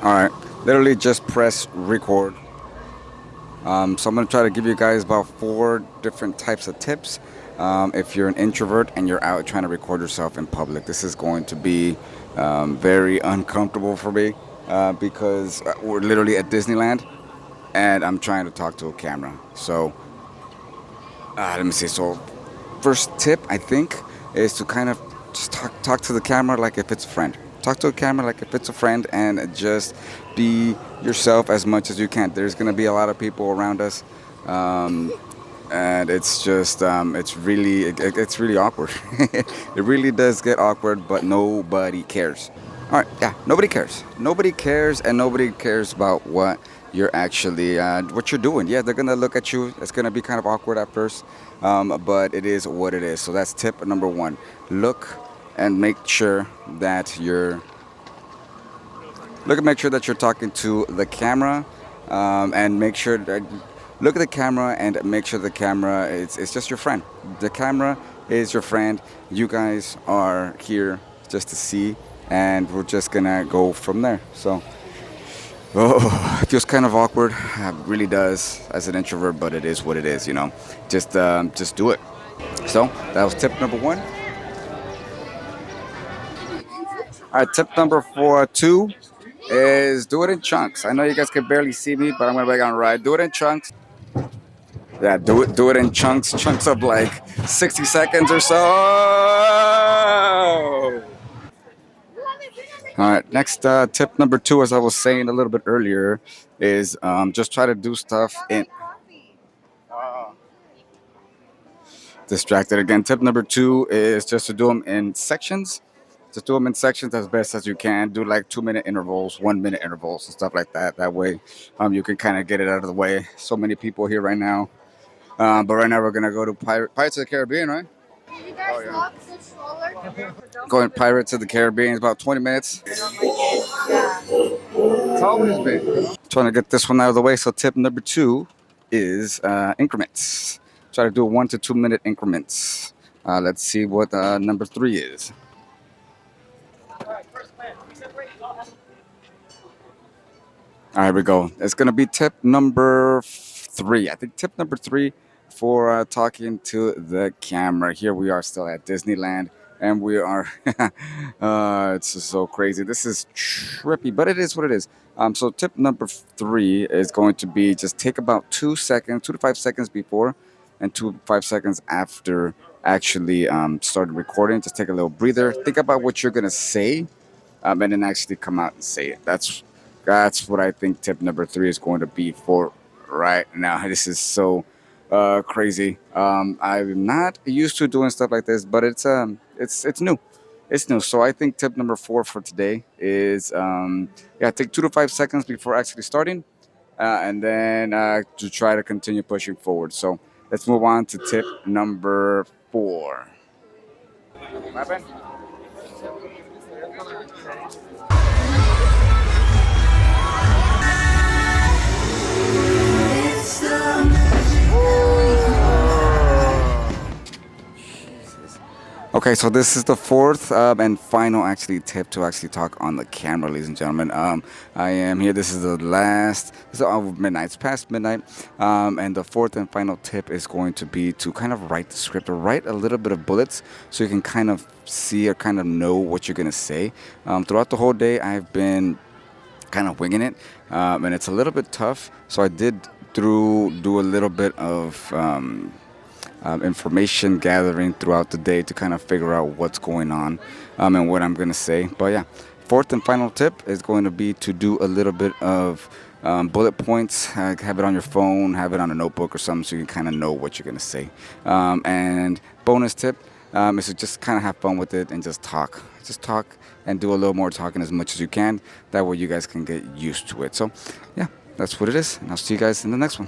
All right, literally just press record. So I'm gonna try to give you guys about four different types of tips. If you're an introvert and you're out trying to record yourself in public, this is going to be very uncomfortable for me because we're literally at Disneyland and I'm trying to talk to a camera. So let me see. So first tip I think is to kind of just talk to the camera like if it's a friend. Talk to a camera like if it's a friend, and just be yourself as much as you can. There's gonna be a lot of people around us, um, and it's just it's really awkward. It really does get awkward, but nobody cares. All right, yeah, nobody cares. Nobody cares, and nobody cares about you're actually what you're doing. Yeah, they're gonna look at you. It's gonna be kind of awkward at first, but it is what it is. So that's tip number one. Look and make sure that you're make sure that you're talking to the camera, and make sure that look at the camera and make sure the camera is just your friend. The camera is your friend. You guys are here just to see, and we're just gonna go from there. So, oh, it feels kind of awkward. It really does as an introvert, but it is what it is. Just do it. So that was tip number one. All right, tip number two is do it in chunks. I know you guys can barely see me, but I'm gonna be on right. Do it in chunks. Yeah, do it in chunks of like 60 seconds or so. All right, next tip number two, as I was saying a little bit earlier, is just try to do stuff in. Distracted again. Tip number two is just to do them in sections. Just do them in sections as best as you can. Do like 2 minute intervals, 1 minute intervals, and stuff like that. That way, you can kind of get it out of the way. So many people here right now. But right now we're gonna go to Pirates of the Caribbean, right? You guys walk so slower. Going Pirates of the Caribbean is about 20 minutes. It's always been. Trying to get this one out of the way. So tip number two is increments. Try to do 1 to 2 minute increments. Let's see what number three is. All right, here we go. It's gonna be tip number three. I think tip number three for talking to the camera. Here we are still at Disneyland, and we are. It's just so crazy. This is trippy, but it is what it is. So tip number three is going to be just take about 2 seconds, 2 to 5 seconds before, and 2 to 5 seconds after actually started recording. Just take a little breather. Think about what you're gonna say, and then actually come out and say it. That's what I think tip number three is going to be for right now. This is so crazy. I'm not used to doing stuff like this, but it's new. It's new. So I think tip number four for today is yeah, take 2 to 5 seconds before actually starting, and then to try to continue pushing forward. So let's move on to tip number four. My bad. Okay, so this is the fourth and final actually tip to actually talk on the camera, ladies and gentlemen. I am here. This is the last. This is midnight. It's past midnight, and the fourth and final tip is going to be to kind of write the script or write a little bit of bullets so you can kind of see or kind of know what you're gonna say. Throughout the whole day, I've been kind of winging it, and it's a little bit tough. So I did do a little bit of information gathering throughout the day to kind of figure out what's going on, and what I'm going to say. But yeah, fourth and final tip is going to be to do a little bit of bullet points. Have it on your phone, have it on a notebook or something so you can kind of know what you're going to say. And bonus tip is to just kind of have fun with it and just talk. Just talk and do a little more talking as much as you can. That way you guys can get used to it. So yeah, that's what it is. And I'll see you guys in the next one.